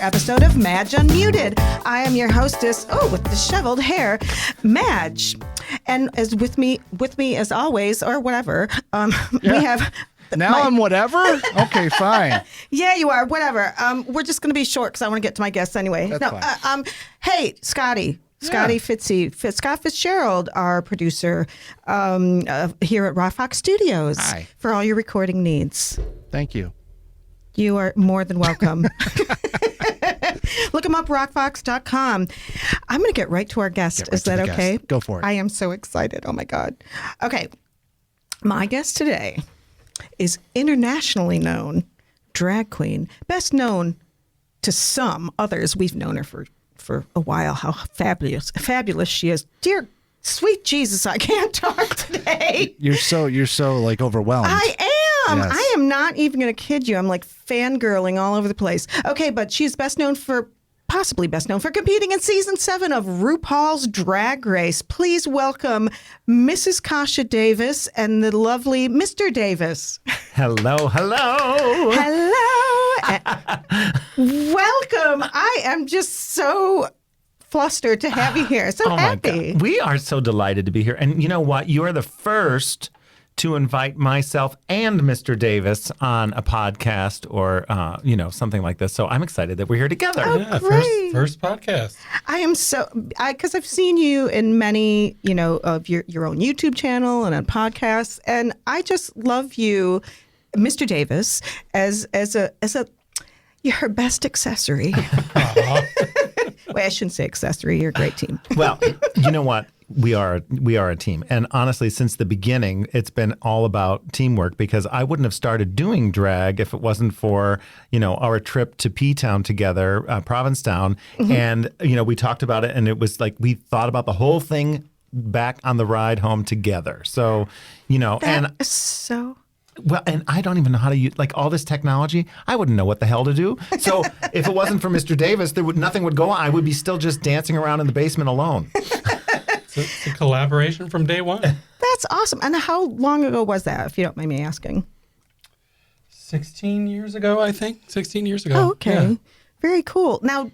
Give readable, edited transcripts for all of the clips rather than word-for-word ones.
episode of Madge Unmuted. I am your hostess, with disheveled hair, Madge. And as with me as always, or whatever, we have... Now I'm whatever? Okay, fine. Yeah, you are, whatever. We're just going to be short because I want to get to my guests anyway. That's fine. Hey, Scotty Fitzy, Scott Fitzgerald, our producer here at Raw Fox Studios. Hi. For all your recording needs. Thank you. You are more than welcome. Look him up, rockfox.com. I'm going to get right to our guest. Is that okay? Guest. Go for it. I am so excited. Oh, my God. Okay. My guest today is internationally known drag queen, best known to some others. We've known her for a while, how fabulous she is. Dear sweet Jesus, I can't talk today. You're so like overwhelmed. I am. Yes. I am not even going to kid you. I'm like fangirling all over the place. Okay, but she's possibly best known for competing in season 7 of RuPaul's Drag Race. Please welcome Mrs. Kasha Davis and the lovely Mr. Davis. Hello. Hello. Welcome. I am just so flustered to have you here. So happy. My God. We are so delighted to be here. And you know what? You are the first to invite myself and Mr. Davis on a podcast or, something like this. So I'm excited that we're here together. Oh, yeah, great. first podcast. I am because I've seen you in many, of your own YouTube channel and on podcasts, and I just love you, Mr. Davis, as you're her best accessory. Wait, I shouldn't say accessory. You're a great team. Well, you know what? We are a team. And honestly, since the beginning, it's been all about teamwork because I wouldn't have started doing drag if it wasn't for, our trip to P-Town together, Provincetown. Mm-hmm. And, we talked about it and it was like we thought about the whole thing back on the ride home together. So, That is so... Well, and I don't even know how to use all this technology. I wouldn't know what the hell to do. So if it wasn't for Mr. Davis, nothing would go on. I would be still just dancing around in the basement alone. It's a collaboration from day one. That's awesome. And how long ago was that, if you don't mind me asking? 16 years ago, I think. 16 years ago. Oh, okay. Yeah. Very cool. Now,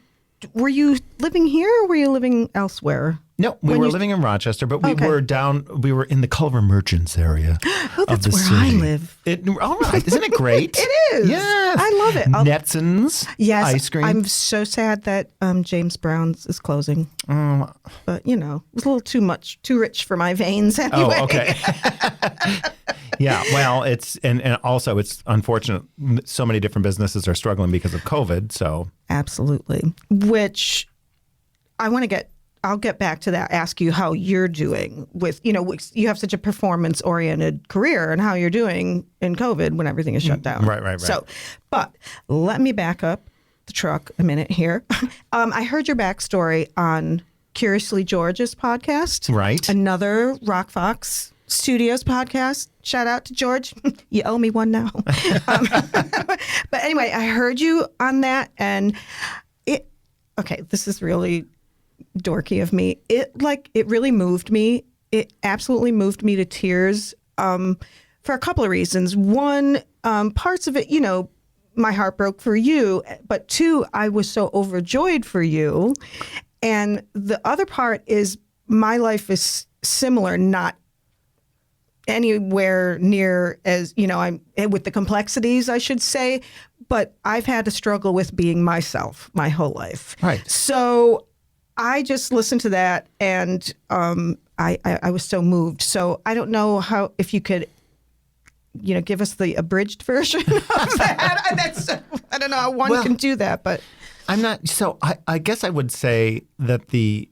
were you living here or were you living elsewhere? No, we were living in Rochester, but we were in the Culver Merchants area. Oh, that's of the where city. I live. All right. Isn't it great? It is. Yes. I love it. Netson's ice cream. I'm so sad that James Brown's is closing. But, it was a little too rich for my veins anyway. Oh, okay. Yeah, well, it's also it's unfortunate. So many different businesses are struggling because of COVID. So absolutely, which I'll get back to that. Ask you how you're doing with you have such a performance oriented career and how you're doing in COVID when everything is shut down. Right. So, but let me back up the truck a minute here. I heard your backstory on Curiously George's podcast. Right. Another Rock Fox Studios podcast. Shout out to George. You owe me one now. But anyway, I heard you on that and this is really dorky of me. It really moved me. It absolutely moved me to tears for a couple of reasons. One, parts of it, my heart broke for you, but 2, I was so overjoyed for you. And the other part is my life is similar, not anywhere near as, I'm with the complexities, I should say, but I've had to struggle with being myself my whole life. Right. So I just listened to that and I was so moved. So I don't know if you could, give us the abridged version of that. I don't know how one can do that, but I'm not. So I guess I would say that the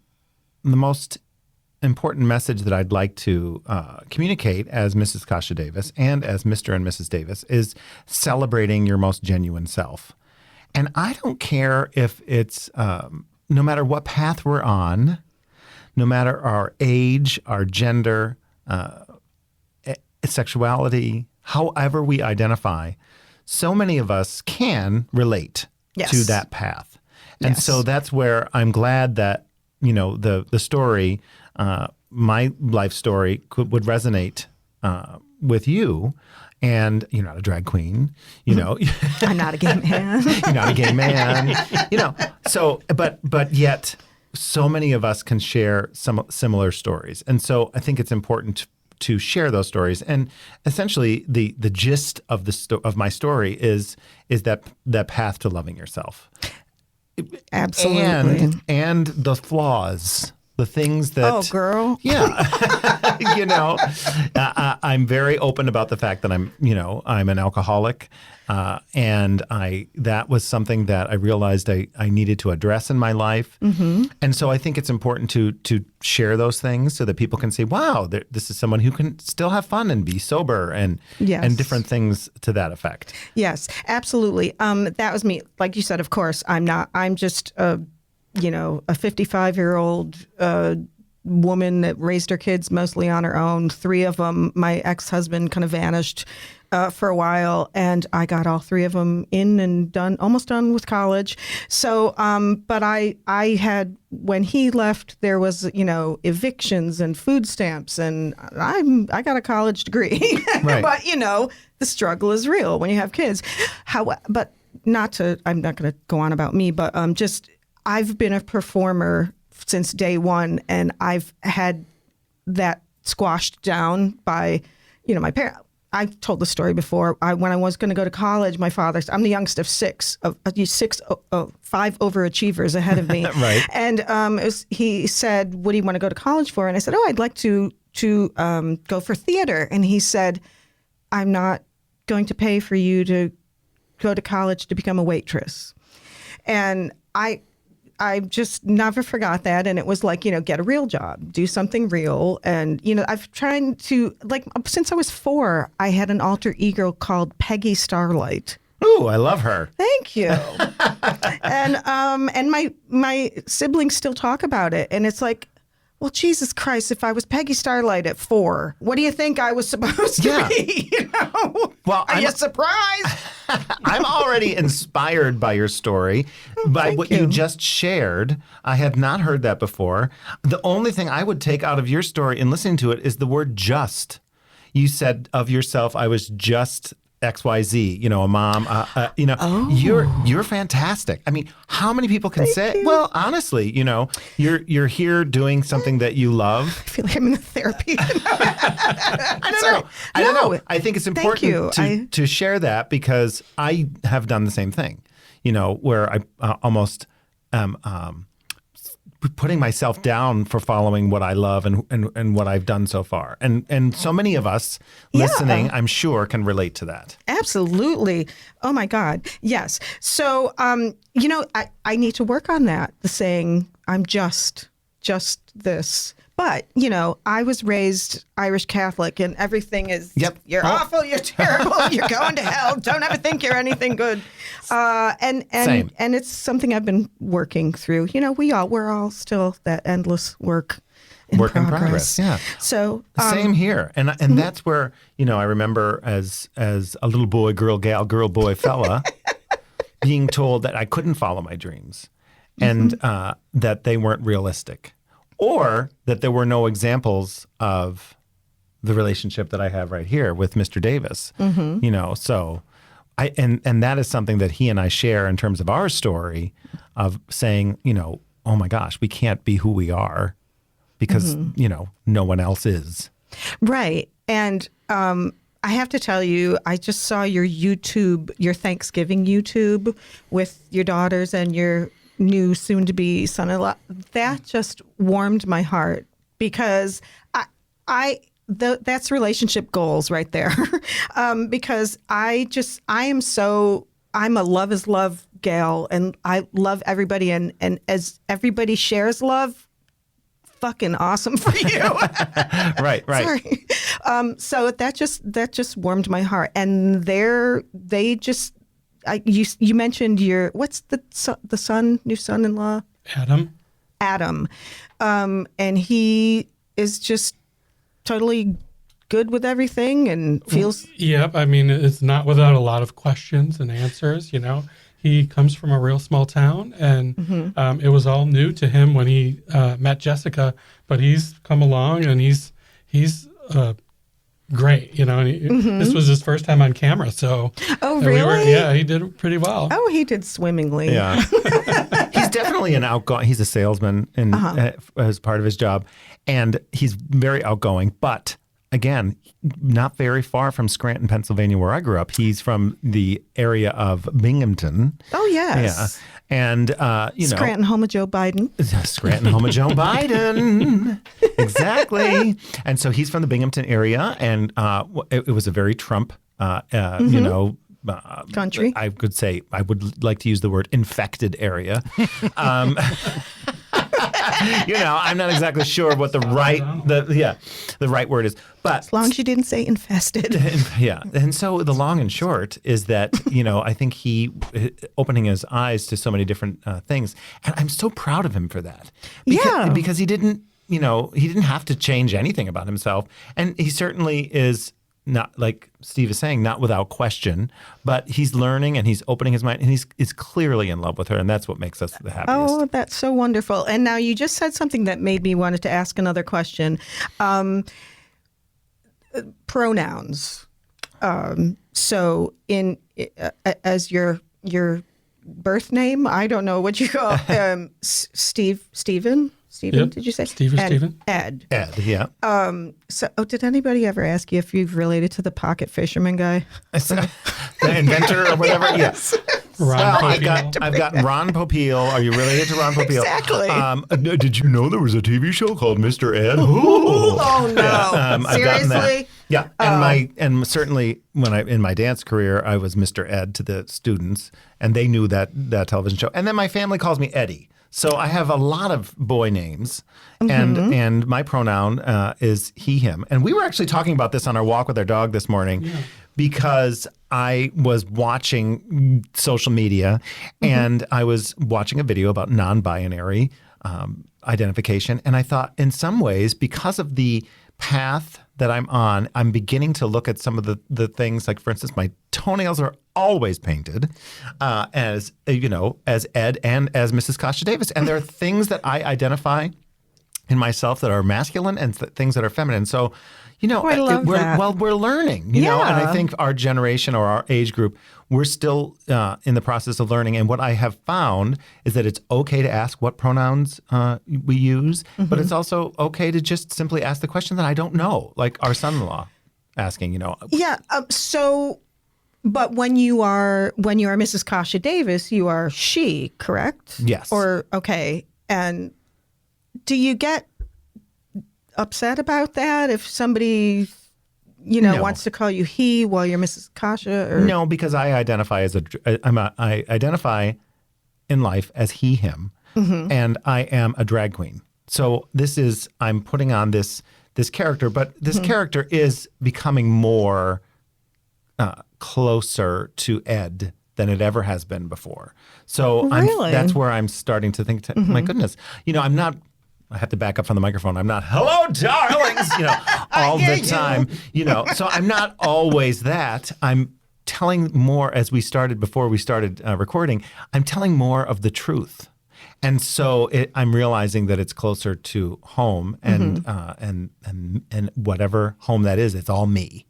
most important message that I'd like to communicate as Mrs. Kasha Davis and as Mr. and Mrs. Davis is celebrating your most genuine self. And I don't care if it's no matter what path we're on, no matter our age, our gender, sexuality, however we identify, so many of us can relate to that path. And so that's where I'm glad that, the story, my life story would resonate with you and you're not a drag queen, you know. I'm not a gay man. You're not a gay man, you know. So, but yet, so many of us can share some similar stories, and so I think it's important to share those stories. And essentially, the gist of of my story is that path to loving yourself. Absolutely. And the flaws, the things that. Oh, girl. Yeah. You know, I'm very open about the fact that I'm an alcoholic. And that was something that I realized I needed to address in my life. Mm-hmm. And so I think it's important to share those things so that people can say, wow, this is someone who can still have fun and be sober and different things to that effect. Yes, absolutely. That was me. Like you said, of course, I'm not. I'm just a 55-year-old woman that raised her kids mostly on her own. 3 of them, my ex-husband kind of vanished for a while, and I got all 3 of them in and almost done with college. So, but I had, when he left, there was, evictions and food stamps, and I got a college degree. Right. But, the struggle is real when you have kids. I'm not going to go on about me, but I've been a performer since day one, and I've had that squashed down by, my parents. I've told the story before. When I was going to go to college, my father, I'm the youngest of 5 overachievers ahead of me. Right. And he said, what do you want to go to college for? And I said, I'd like to go for theater. And he said, I'm not going to pay for you to go to college to become a waitress. And I just never forgot that. And it was like, get a real job, do something real. And, I've tried to, since I was 4, I had an alter ego called Peggy Starlight. Ooh, I love her. Thank you. And my siblings still talk about it. And it's like, well, Jesus Christ, if I was Peggy Starlight at 4, what do you think I was supposed to be? Well, are you surprised? I'm already inspired by your story, by what you just shared. I had not heard that before. The only thing I would take out of your story in listening to it is the word just. You said of yourself, I was just XYZ, a mom, you're fantastic. I mean, how many people can say, well, honestly, you're here doing something that you love. I feel like I'm in therapy. I don't know. I think it's important to share that because I have done the same thing, where I almost putting myself down for following what I love and what I've done so far. And so many of us listening, I'm sure, can relate to that. Absolutely. Oh, my God. Yes. So, I need to work on that, the saying, I'm just this. But, I was raised Irish Catholic and everything is, you're awful, you're terrible, you're going to hell, don't ever think you're anything good. And it's something I've been working through. We're all still that endless work in progress. Yeah. So same here. And that's where, I remember as a little boy, girl, gal, girl, boy, fella, being told that I couldn't follow my dreams and that they weren't realistic. Or that there were no examples of the relationship that I have right here with Mr. Davis. Mm-hmm. So and that is something that he and I share in terms of our story of saying, oh my gosh, we can't be who we are because, no one else is. Right. And I have to tell you, I just saw your Thanksgiving YouTube with your daughters and your new soon-to-be son-in-law. That just warmed my heart because that's relationship goals right there. Because I'm a love is love gal, and I love everybody, and as everybody shares love, fucking awesome for you. Right. Sorry. So that just warmed my heart, and you mentioned what's the new son-in-law? Adam. And he is just totally good with everything and feels. Yep. I mean, it's not without a lot of questions and answers, He comes from a real small town, and it was all new to him when he met Jessica, but he's come along and he's great, you know. And this was his first time on camera, so Oh, really? he did pretty well. Oh, he did swimmingly. Yeah. He's definitely an outgoing, he's a salesman as part of his job. And he's very outgoing, but again, not very far from Scranton, Pennsylvania, where I grew up. He's from the area of Binghamton. Oh, yes. Yeah. And, Scranton, home of Joe Biden. Scranton, home of Joe Biden. Exactly. And so he's from the Binghamton area, and it was a very Trump, Country. I could say, I would like to use the word infected area. I'm not exactly sure what the right word is, but As long as you didn't say infested. yeah. And so the long and short is that, I think he opening his eyes to so many different things. And I'm so proud of him for that. Because he didn't have to change anything about himself. And he certainly is not, like Steve is saying, not without question, but he's learning and he's opening his mind and he's clearly in love with her. And that's what makes us the happiest. Oh, that's so wonderful. And now you just said something that made me wanted to ask another question. Pronouns. So as your birth name, I don't know what you call Stephen, Yep. did you say? Steve or Stephen? Ed. Ed, yeah. Did anybody ever ask you if you've related to the pocket fisherman guy? The inventor or whatever? Yes. Ron Popeil. I've got Ron Popeil. Are you related to Ron Popeil? Exactly. Did you know there was a TV show called Mr. Ed? Oh no! Yeah, I've gotten that. Seriously? Yeah, and certainly when in my dance career, I was Mr. Ed to the students, and they knew that television show. And then my family calls me Eddie. So I have a lot of boy names, and my pronoun is he, him. And we were actually talking about this on our walk with our dog this morning because I was watching social media and I was watching a video about non-binary identification. And I thought in some ways, because of the path that I'm on, I'm beginning to look at some of the things, like, for instance, my toenails are always painted as Ed and as Mrs. Kasha Davis. And there are things that I identify in myself that are masculine and things that are feminine. So, I love that. we're learning, and I think our generation or our age group, we're still in the process of learning. And what I have found is that it's okay to ask what pronouns we use, but it's also okay to just simply ask the question that I don't know, like our son-in-law asking, Yeah. But when you are Mrs. Kasha Davis, you are she, correct? Yes. Or okay. And do you get upset about that if somebody No. wants to call you he while you're Mrs. Kasha? Or? No, because I identify I identify in life as he, him, and I am a drag queen. So I'm putting on this character, but this character is becoming more closer to Ed than it ever has been before. So Really? That's where I'm starting to think, my goodness, I'm not, I have to back up from the microphone. I'm not, hello, darlings, all the time, so I'm not always that. I'm telling more before we started recording, I'm telling more of the truth. And so I'm realizing that it's closer to home and whatever home that is, it's all me.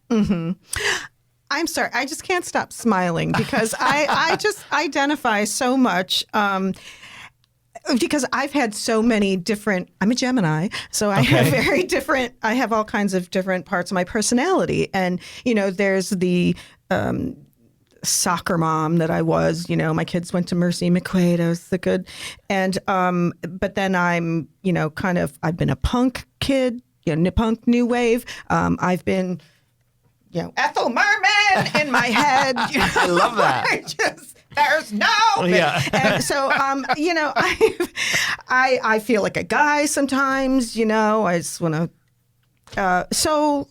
I'm sorry. I just can't stop smiling because I just identify so much. Because I've had so many different, I'm a Gemini, so I have all kinds of different parts of my personality. And, there's the soccer mom that I was, my kids went to Mercy McQuaid. I was the good. And, but then I'm, I've been a punk kid, punk new wave. I've been, Ethel Merman in my head. I love that. There's no. Yeah. And so, I feel like a guy sometimes. I just want to. So,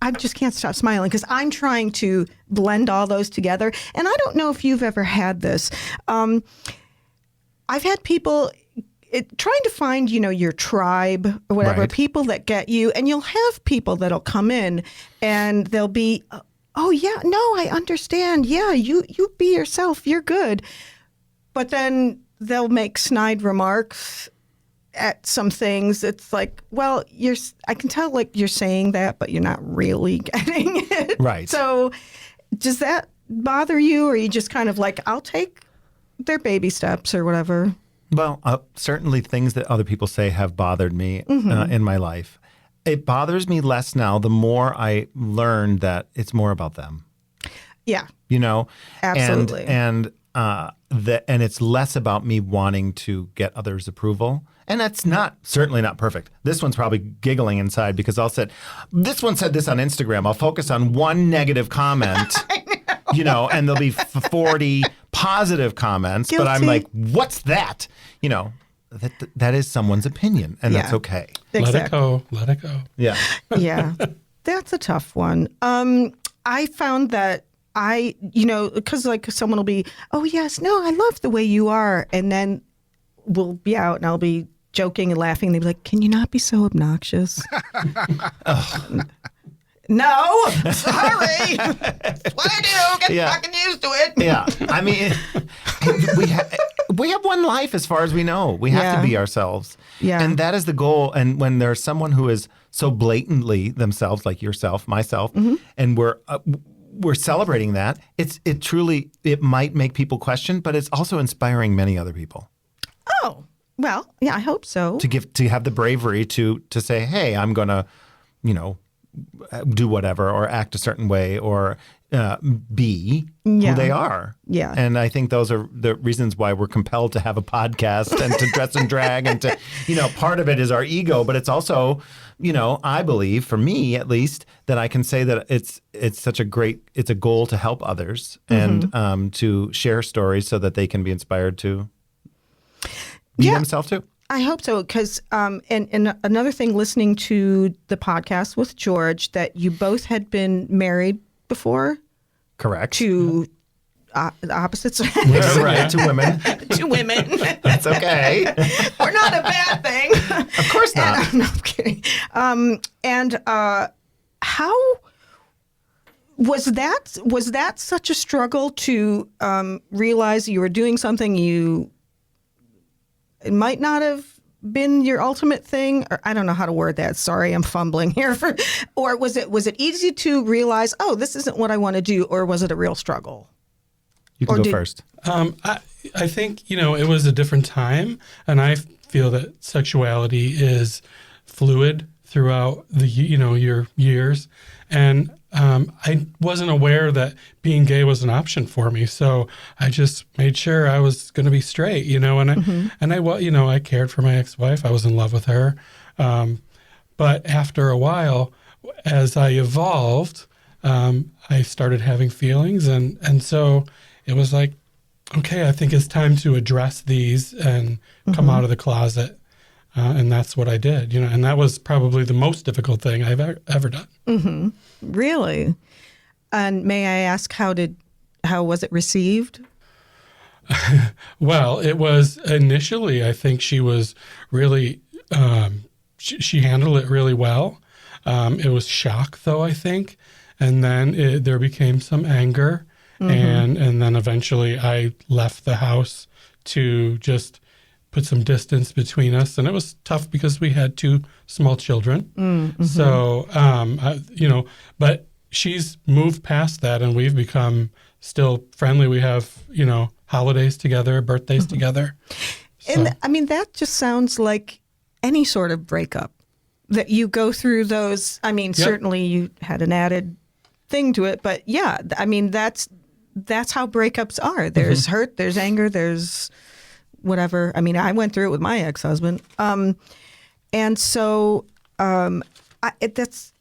I just can't stop smiling because I'm trying to blend all those together. And I don't know if you've ever had this. I've had people. Trying to find, your tribe or whatever, Right. people that get you, and you'll have people that'll come in and they'll be, oh yeah, no, I understand. Yeah, you be yourself. You're good. But then they'll make snide remarks at some things, it's like, well, I can tell like you're saying that, but you're not really getting it. Right. So does that bother you, or are you just kind of like, I'll take their baby steps or whatever? Well, certainly things that other people say have bothered me in my life. It bothers me less now the more I learn that it's more about them. Yeah. You know? Absolutely. And it's less about me wanting to get others' approval. And that's certainly not perfect. This one's probably giggling inside because this one said this on Instagram. I'll focus on one negative comment, you know, and there'll be 40 positive comments. Guilty. But I'm like, what's that? You know, that is someone's opinion, and that's okay. Exactly. Let it go. Yeah. Yeah. That's a tough one. I found that because like someone will be, oh yes, no, I love the way you are. And then we'll be out and I'll be joking and laughing. They'll be like, can you not be so obnoxious? No, sorry. That's what I do. Get fucking used to it. Yeah. I mean, we have one life as far as we know. We have to be ourselves. Yeah. And that is the goal. And when there's someone who is so blatantly themselves, like yourself, myself, and we're celebrating that, it truly might make people question, but it's also inspiring many other people. Oh, well, yeah, I hope so. To have the bravery to say, hey, I'm going to, you know, do whatever or act a certain way or be who they are. Yeah. And I think those are the reasons why we're compelled to have a podcast and to dress and drag and to, you know, part of it is our ego, but it's also, you know, I believe, for me at least, that I can say that it's a goal to help others and to share stories so that they can be inspired to be themselves too. I hope so, because and another thing, listening to the podcast with George, that you both had been married before. Correct. To opposites. Right, to women. To women. That's okay. Or not a bad thing. Of course not. No, I'm kidding. How was that such a struggle to realize you were doing something it might not have been your ultimate thing, or I don't know how to word that. Sorry, I'm fumbling here. Or was it easy to realize, oh, this isn't what I want to do, or was it a real struggle? You can go first. I think, you know, it was a different time, and I feel that sexuality is fluid throughout your years, and I wasn't aware that being gay was an option for me, so I just made sure I was going to be straight, you know. And I cared for my ex-wife. I was in love with her, but after a while, as I evolved, I started having feelings, and so it was like, okay, I think it's time to address these and come out of the closet. And that's what I did, you know, and that was probably the most difficult thing I've ever done. Mm-hmm. Really? And may I ask, how was it received? Well, it was initially, I think she was really, she handled it really well. It was shock, though, I think. And then there became some anger. And then eventually I left the house to just put some distance between us. And it was tough because we had 2 small children. Mm-hmm. So, but she's moved past that and we've become still friendly. We have, you know, holidays together, birthdays together. So. And I mean, that just sounds like any sort of breakup that you go through those. I mean, certainly you had an added thing to it, but yeah, I mean, that's how breakups are. There's hurt, there's anger, there's whatever. I mean, I went through it with my ex-husband. And so that's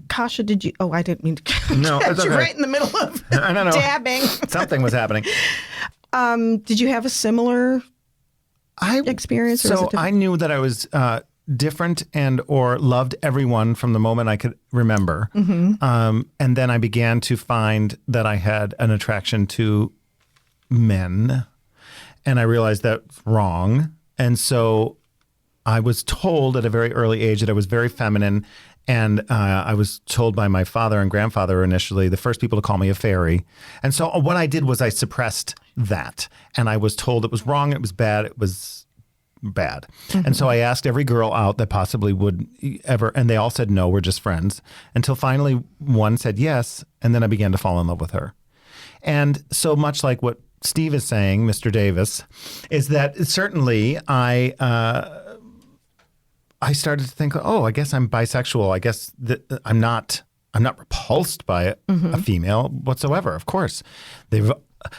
Kasha, did you? Oh, I didn't mean to. No, it's okay. You're right in the middle of I know. dabbing. Something was happening. Did you have a similar experience? So I knew that I was different or loved everyone from the moment I could remember. And then I began to find that I had an attraction to men. And I realized that's wrong. And so I was told at a very early age that I was very feminine. And I was told by my father and grandfather initially, the first people to call me a fairy. And so what I did was I suppressed that. And I was told it was wrong, it was bad, it was bad. And so I asked every girl out that possibly would ever, and they all said no, we're just friends, until finally one said yes, and then I began to fall in love with her. And so much like what Steve is saying, Mr. Davis, is that certainly I started to think, oh, I guess I'm bisexual. I guess that I'm not repulsed by a female whatsoever. Of course,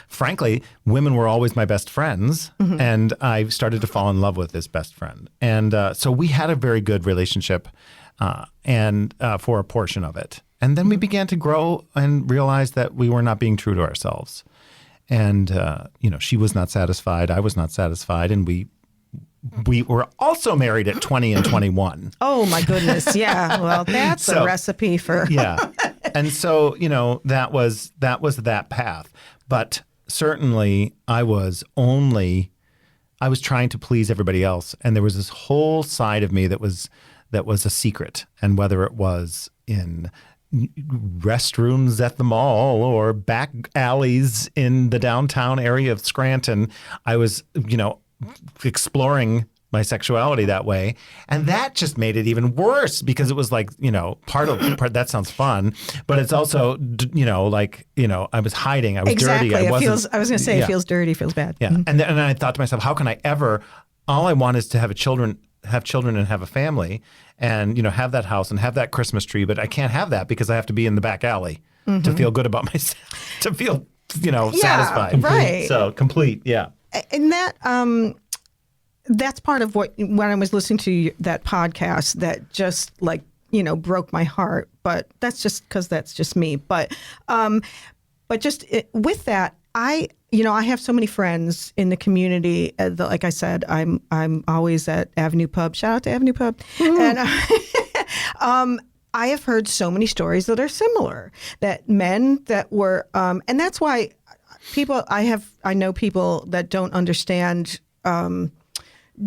frankly, women were always my best friends, and I started to fall in love with this best friend. And so we had a very good relationship, and for a portion of it. And then we began to grow and realize that we were not being true to ourselves. And she was not satisfied, I was not satisfied, and we were also married at 20 and 21. Oh my goodness. Yeah. Well, that's a recipe for. Yeah. And so, that was that path. But certainly I was trying to please everybody else. And there was this whole side of me that was a secret. And whether it was in restrooms at the mall or back alleys in the downtown area of Scranton, I was, exploring my sexuality that way. And that just made it even worse because it was like, part that sounds fun, but it's also, I was hiding. I was exactly. dirty. I was going to say, it feels dirty, feels bad. Yeah. And then I thought to myself, how can I ever, all I want is to have children and have a family and, have that house and have that Christmas tree, but I can't have that because I have to be in the back alley to feel good about myself, to feel, satisfied. Right. So complete. Yeah. And that's part of when I was listening to that podcast that just broke my heart. But that's just because that's just me. But with that, I have so many friends in the community. Like I said, I'm always at Avenue Pub. Shout out to Avenue Pub. And I have heard so many stories that are similar. That men that were, and that's why I know people that don't understand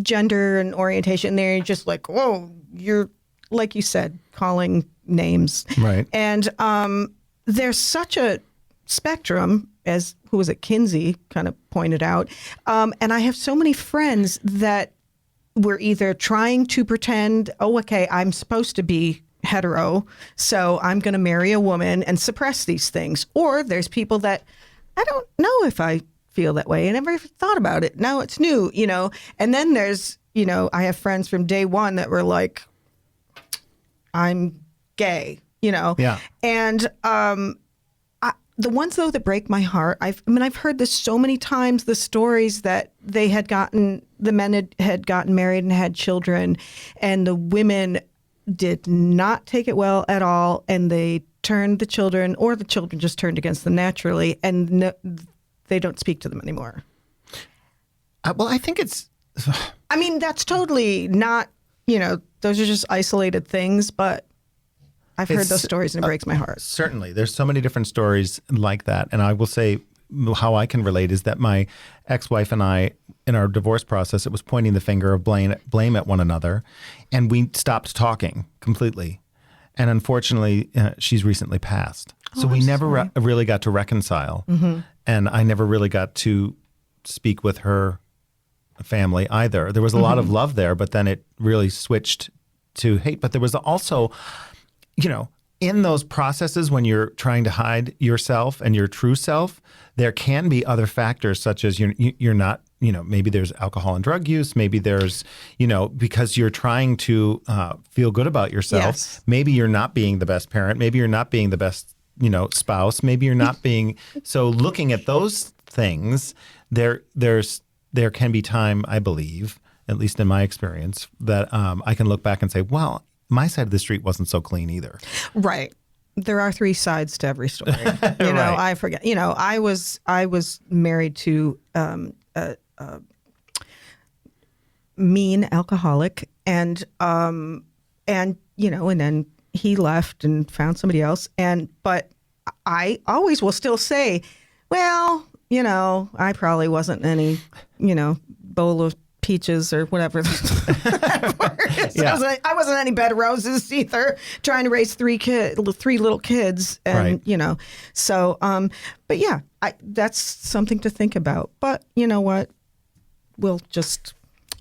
gender and orientation. They're just like, whoa, you're, like you said, calling names. Right. And there's such a spectrum, as who was it, Kinsey kind of pointed out. And I have so many friends that were either trying to pretend, oh, okay, I'm supposed to be hetero, so I'm going to marry a woman and suppress these things. Or there's people that I don't know if I feel that way. I never thought about it. Now it's new, And then there's, I have friends from day one that were like, I'm gay, Yeah. And the ones though that break my heart, I've heard this so many times, the stories that the men had gotten married and had children, and the women did not take it well at all, and they turned the children, or the children just turned against them naturally, and they don't speak to them anymore. Well, I think it's... that's totally not, those are just isolated things, but I've heard those stories and it breaks my heart. Certainly. There's so many different stories like that. And I will say how I can relate is that my ex-wife and I, in our divorce process, it was pointing the finger of blame at one another. And we stopped talking completely. And unfortunately, she's recently passed. So we never really got to reconcile. Mm-hmm. And I never really got to speak with her family either. There was a lot of love there, but then it really switched to hate. But there was also, in those processes when you're trying to hide yourself and your true self, there can be other factors such as you're not, maybe there's alcohol and drug use. Maybe there's, because you're trying to feel good about yourself. Yes. Maybe you're not being the best parent. Maybe you're not being the best, spouse. Maybe you're not being. So looking at those things, there can be time, I believe, at least in my experience, that I can look back and say, well, my side of the street wasn't so clean either. Right. There are three sides to every story. Right. I forget. I was married to a mean alcoholic, and then he left and found somebody else. But I always will still say, well, I probably wasn't any, bowl of peaches or whatever. Yeah. I wasn't any bed of roses either, trying to raise three little kids. And, right. So, but yeah, that's something to think about. But you know what? We'll just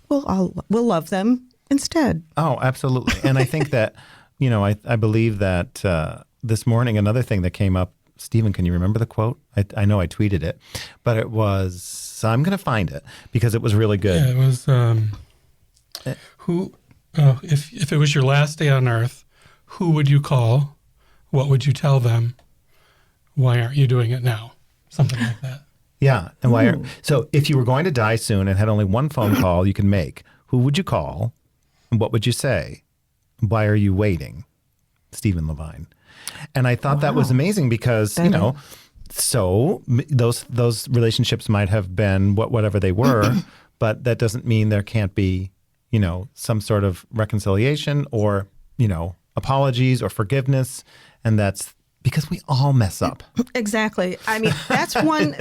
we'll love them instead. Oh, absolutely. And I think that, I believe that this morning, another thing that came up, Stephen, can you remember the quote? I know I tweeted it, but it was, I'm going to find it because it was really good. Yeah, it was, if it was your last day on earth, who would you call? What would you tell them? Why aren't you doing it now? Something like that. Yeah. And so if you were going to die soon and had only one phone call you could make, who would you call? And what would you say? Why are you waiting? Stephen Levine. And I thought that was amazing because, so those relationships might have been whatever they were, but that doesn't mean there can't be, some sort of reconciliation or, apologies or forgiveness. And that's because we all mess up. Exactly. I mean, that's one.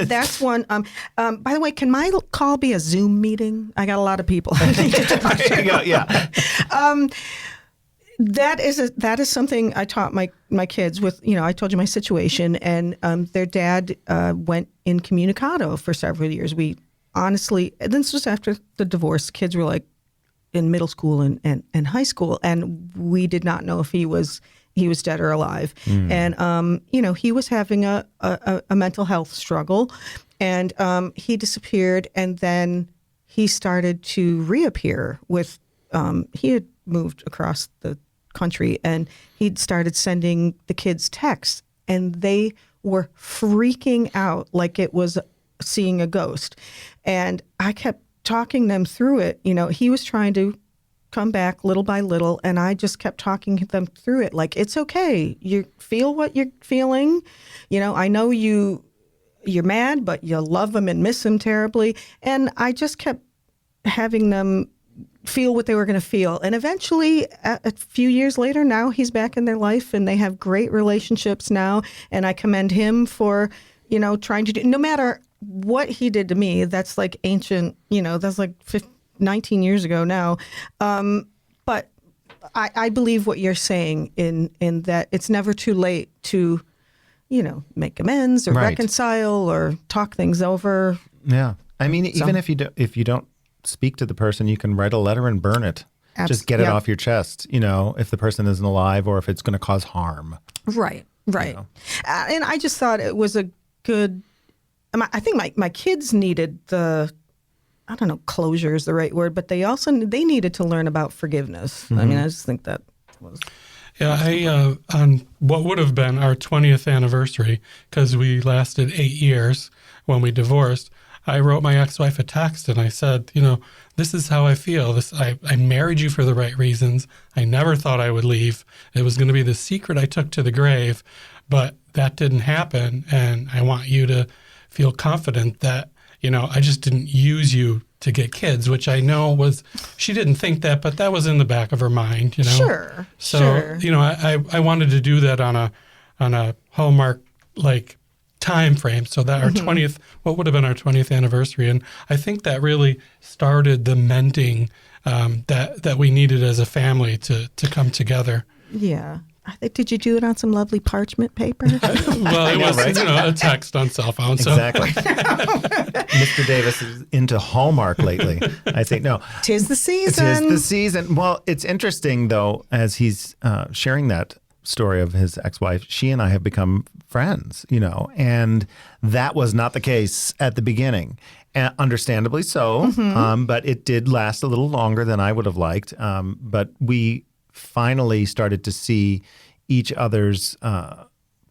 By the way, can my call be a Zoom meeting? I got a lot of people. Yeah. That is something I taught my kids with. I told you my situation, and their dad went incommunicado for several years. We honestly, and this was after the divorce. Kids were like in middle school and high school, and we did not know if he was dead or alive. And, he was having a mental health struggle, and he disappeared. And then he started to reappear with, he had moved across the country, and he'd started sending the kids texts, and they were freaking out like it was seeing a ghost. And I kept talking them through it. He was trying to come back little by little, and I just kept talking them through it. Like, it's okay. You feel what you're feeling. I know you're mad, but you love him and miss him terribly. And I just kept having them feel what they were going to feel. And eventually, a few years later, now he's back in their life, and they have great relationships now. And I commend him for, trying to do, no matter what he did to me, that's like ancient, that's like 19 years ago now. But I believe what you're saying in that it's never too late to, make amends or reconcile or talk things over. Yeah. I mean, even if you don't speak to the person, you can write a letter and burn it. Just get it off your chest, if the person isn't alive or if it's going to cause harm. Right. And I just thought it was a good, I think my kids needed I don't know, closure is the right word, but they needed to learn about forgiveness. I mean, I just think that was. Yeah, on what would have been our 20th anniversary, because we lasted 8 years when we divorced, I wrote my ex-wife a text and I said, this is how I feel. I married you for the right reasons. I never thought I would leave. It was going to be the secret I took to the grave, but that didn't happen. And I want you to feel confident that, I just didn't use you to get kids, which I know she didn't think that, but that was in the back of her mind, Sure. So, sure. I wanted to do that on a Hallmark, time frame, so that our 20th, what would have been our 20th anniversary. And I think that really started the mending that we needed as a family to come together. Yeah. Did you do it on some lovely parchment paper? Well, it was a text on cell phone. So. Exactly. Mr. Davis is into Hallmark lately. I think, no. 'Tis the season. 'Tis the season. Well, it's interesting, though, as he's sharing that story of his ex-wife, she and I have become friends, and that was not the case at the beginning. Understandably so, but it did last a little longer than I would have liked. But we finally started to see each other's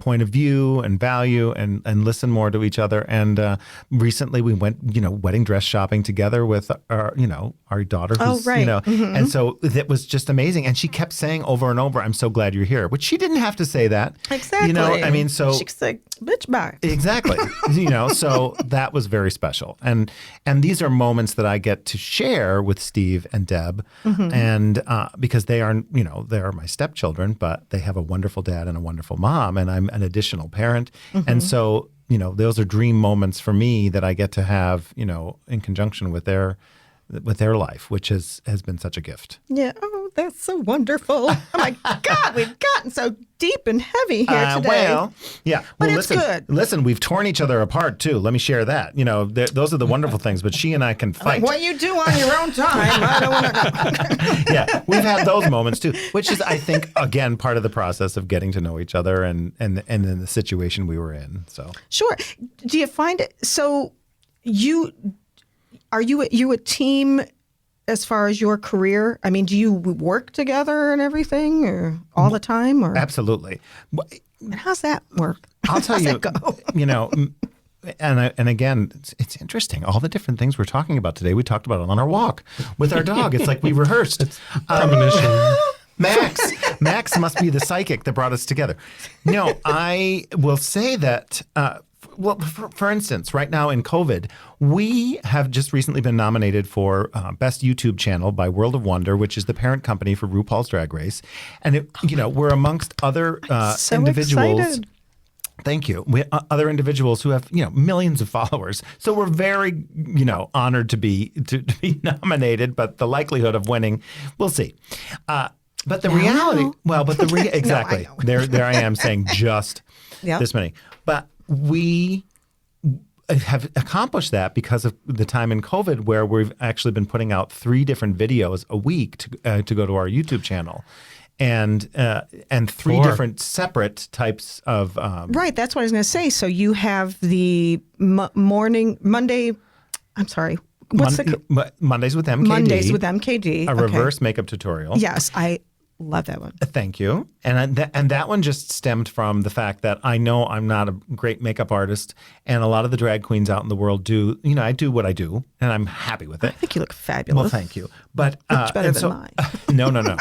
point of view and value and listen more to each other. And recently we went, wedding dress shopping together with our daughter. Who's, and so that was just amazing. And she kept saying over and over, "I'm so glad you're here," which she didn't have to say that. Exactly. I mean, so she's like, bitch, bye. Exactly. So that was very special. And these are moments that I get to share with Steve and Deb. And because they are my stepchildren, but they have a wonderful dad and a wonderful mom, and I'm an additional parent. And so, those are dream moments for me that I get to have, in conjunction with their life, which has been such a gift. Yeah. Oh, that's so wonderful. Oh my God, we've gotten so deep and heavy here today. Well, yeah. But Well, it's listen, good. Listen, we've torn each other apart too. Let me share that. Those are the wonderful things. But she and I can fight. What you do on your own time, I don't want to know. Yeah, we've had those moments too, which is, I think, again, part of the process of getting to know each other and in the situation we were in. So Sure. Do you find it? So are you a team as far as your career? I mean, do you work together and everything, or all the time, or absolutely. and how's that work? I'll tell How's you, that go? and again, it's interesting. All the different things we're talking about today, we talked about it on our walk with our dog. It's like we rehearsed. Premonition. Max must be the psychic that brought us together. No, I will say that, for instance, right now in COVID, we have just recently been nominated for Best YouTube Channel by World of Wonder, which is the parent company for RuPaul's Drag Race. And, we're amongst other So individuals. excited. Thank you. Other individuals who have, millions of followers. So we're very, honored to be nominated, but the likelihood of winning, we'll see. But the reality, exactly. No, I know. There I am saying just this many. But we have accomplished that because of the time in COVID where we've actually been putting out 3 different videos a week to go to our YouTube channel. And 3 4 different separate types of Right, that's what I was going to say. So you have the Monday. I'm sorry. What's Mondays with MKD? Mondays with MKD? A reverse makeup tutorial. Yes, I love that one. Thank you. And that one just stemmed from the fact that I know I'm not a great makeup artist, and a lot of the drag queens out in the world do. I do what I do, and I'm happy with it. I think you look fabulous. Well, thank you. But much better than mine. No.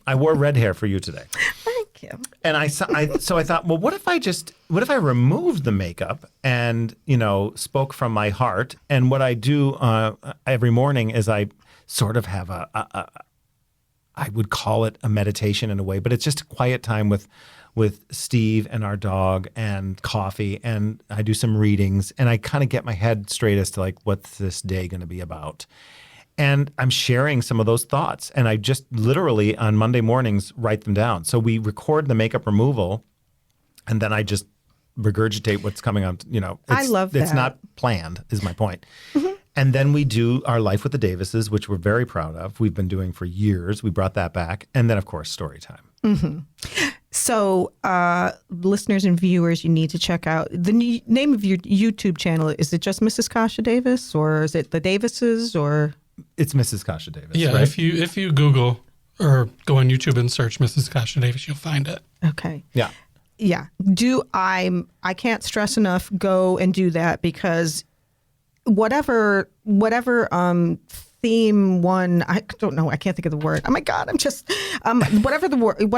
I wore red hair for you today. Thank you. And I thought, well, what if I removed the makeup and, spoke from my heart? And what I do every morning is I sort of have I would call it a meditation in a way, but it's just a quiet time with Steve and our dog and coffee, and I do some readings, and I kind of get my head straight as to like, what's this day going to be about? And I'm sharing some of those thoughts, and I just literally on Monday mornings write them down. So we record the makeup removal, and then I just regurgitate what's coming on. I love that. It's not planned, is my point. Mm-hmm. And then we do our Life with the Davises, which we're very proud of. We've been doing for years. We brought that back. And then, of course, story time. Mm-hmm. So listeners and viewers, you need to check out the name of your YouTube channel. Is it just Mrs. Kasha Davis, or is it the Davises, or? It's Mrs. Kasha Davis. Yeah, right? if you Google or go on YouTube and search Mrs. Kasha Davis, you'll find it. Okay. Yeah. Yeah. I can't stress enough, go and do that, because whatever theme one, I don't know, I can't think of the word. Oh my God, I'm just whatever the morning.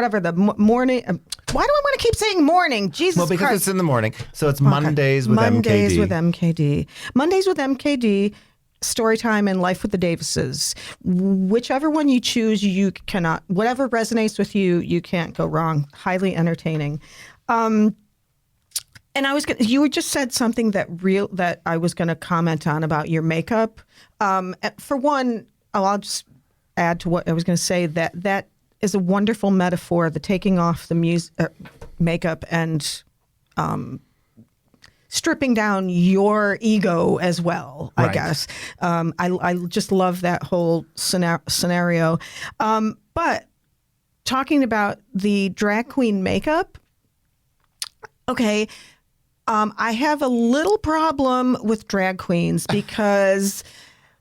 Why do I want to keep saying morning? Jesus Well, because Christ. it's in the morning. So it's Mondays with Mondays MKD. with MKD. Mondays with MKD. Storytime and Life with the Davises. Whichever one you choose, you cannot. Whatever resonates with you, you can't go wrong. Highly entertaining. And you just said something that I was going to comment on about your makeup. For one, I'll just add to what I was going to say, that is a wonderful metaphor, the taking off the makeup and stripping down your ego as well, I Right. guess. I just love that whole scenario. But talking about the drag queen makeup, okay, I have a little problem with drag queens because,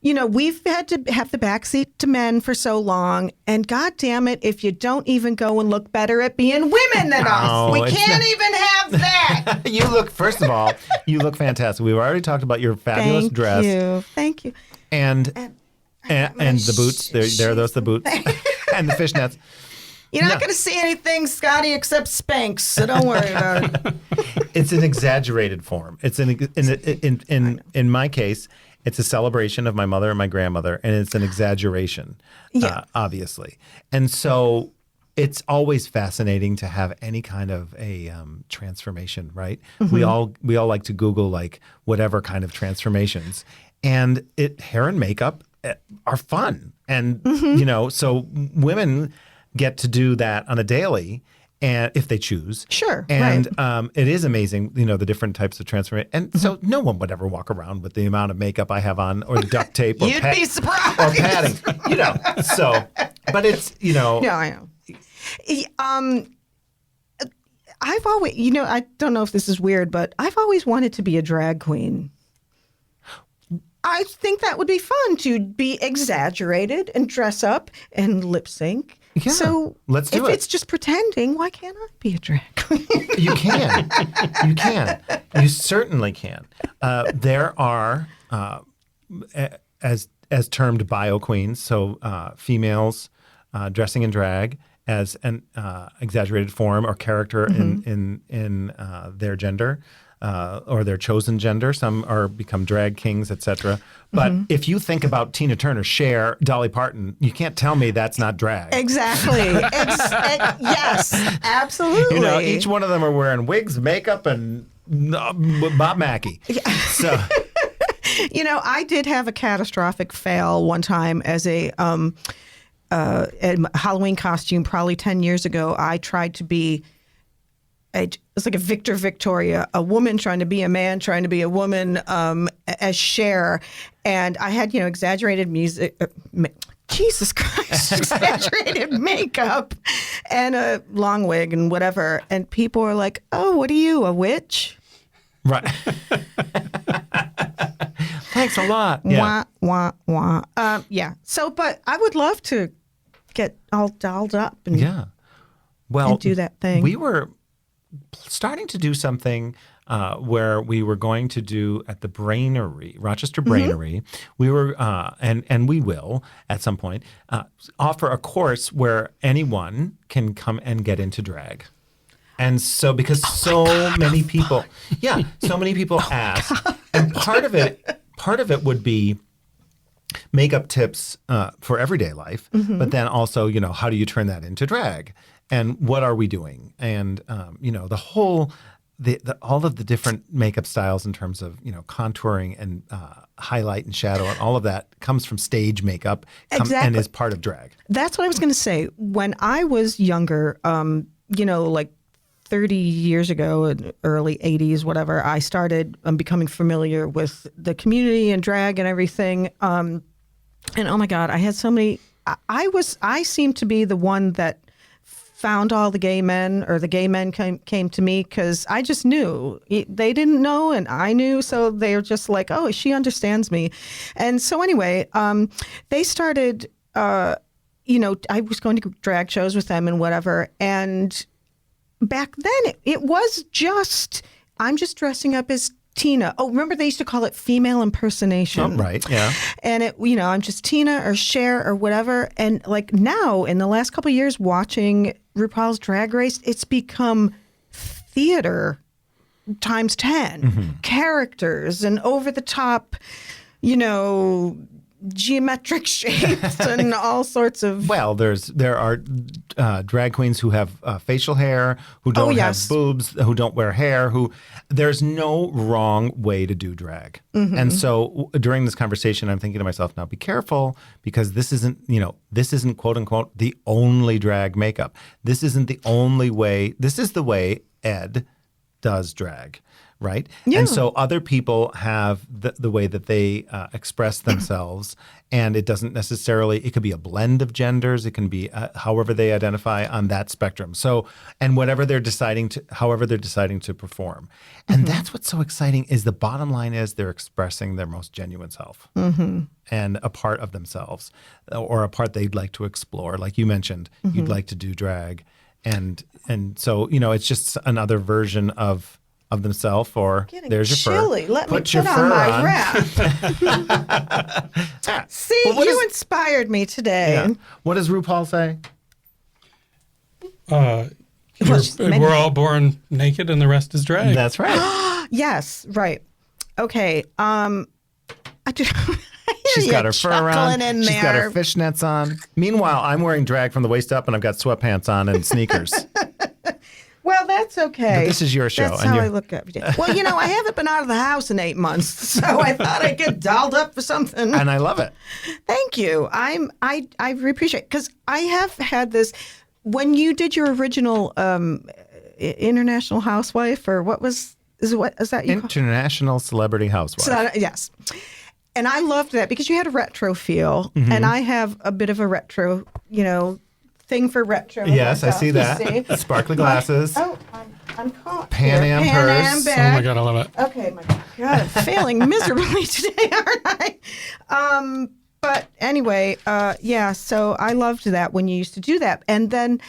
we've had to have the backseat to men for so long, and God damn it, if you don't even go and look better at being women than us, we can't even have that. First of all, you look fantastic. We've already talked about your fabulous dress. Thank you. And the boots. There are those the boots. And the fishnets. You're not going to see anything, Scotty, except Spanx, so don't worry about it. It's an exaggerated form. It's in my case, it's a celebration of my mother and my grandmother, and it's an exaggeration, obviously. And so it's always fascinating to have any kind of a transformation, right? Mm-hmm. We all like to Google like whatever kind of transformations, and hair and makeup are fun. And, Mm-hmm. so women get to do that on a daily, and if they choose. Sure, And it is amazing, the different types of transformation. And Mm-hmm. so no one would ever walk around with the amount of makeup I have on, or duct tape, or You'd be surprised. or padding, So, but it's, No, I know. I've always, I don't know if this is weird, but I've always wanted to be a drag queen. I think that would be fun to be exaggerated and dress up and lip sync. Yeah, so let's do if it. it's just pretending, why can't I be a drag queen? You can. You can. You certainly can. There are, as termed bio queens, so females dressing in drag as an exaggerated form or character in their gender. Or their chosen gender. Some are become drag kings, etc. But if you think about Tina Turner, Cher, Dolly Parton, you can't tell me that's not drag. Exactly. Yes, absolutely. Each one of them are wearing wigs, makeup, and Bob Mackie. So, I did have a catastrophic fail one time as a Halloween costume probably 10 years ago. I tried to be it's like a Victor Victoria, a woman trying to be a man, trying to be a woman, as Cher. And I had, exaggerated music, Jesus Christ, exaggerated makeup and a long wig and whatever. And people were like, oh, what are you, a witch? right. Thanks a lot. Yeah. Wah, wah, wah. Yeah. So, but I would love to get all dolled up and, and do that thing. We were starting to do something where we were going to do at the Brainery, Rochester Brainery. We were, and we will at some point, offer a course where anyone can come and get into drag. And so, because many people ask, and part of it would be makeup tips for everyday life, but then also, how do you turn that into drag? And what are we doing? And the whole, all of the different makeup styles in terms of contouring and highlight and shadow and all of that comes from stage makeup and is part of drag. That's what I was going to say. When I was younger, like 30 years ago, in early 80s, whatever, I started becoming familiar with the community and drag and everything. And oh my God, I had so many. I seemed to be the one that found all the gay men, or the gay men came to me because I just knew. They didn't know and I knew, so they were just like, oh, she understands me. And so anyway, they started, I was going to drag shows with them and whatever. And back then it was just, I'm just dressing up as Tina. Oh, remember they used to call it female impersonation. Oh, right, yeah. And it, I'm just Tina or Cher or whatever. And like now, in the last couple of years, watching RuPaul's Drag Race, it's become theater times 10. Characters and over the top, geometric shapes and all sorts of. Well, there are drag queens who have facial hair, who don't have boobs, who don't wear hair, there's no wrong way to do drag. And so during this conversation, I'm thinking to myself, now be careful, because this isn't quote unquote the only drag makeup. This isn't the only way. This is the way Ed does drag. Right? Yeah. And so other people have the way that they express themselves, and it doesn't necessarily, it could be a blend of genders. It can be however they identify on that spectrum. So, and however they're deciding to perform. And that's what's so exciting, is the bottom line is they're expressing their most genuine self and a part of themselves, or a part they'd like to explore. Like you mentioned, you'd like to do drag. And so, it's just another version of themselves, or Getting there's your chilly. fur. Let me Put your put fur on my on. wrap. See, Well, what you is- inspired me today. Yeah. What does RuPaul say? We're all born naked and the rest is drag. That's right. Yes, right. Okay. I do. She's got her fur on. In She's got her there. fishnets on. Meanwhile, I'm wearing drag from the waist up, and I've got sweatpants on and sneakers. Well, that's okay. But this is your show. That's and how you're- I look at it. Well, I haven't been out of the house in 8 months, so I thought I'd get dolled up for something. and I love it. Thank you. I appreciate it because I have had this when you did your original International Housewife or what is that you call International Celebrity Housewife. So, yes. And I loved that because you had a retro feel, and I have a bit of a retro, thing for retro. Yes, I see that. See? Sparkly glasses. Oh, I'm caught. Pan here. Am Pan purse. Am Oh bag. my God, I love it. Okay, my God, I'm failing miserably today, aren't I? But anyway, yeah. So I loved that when you used to do that, and then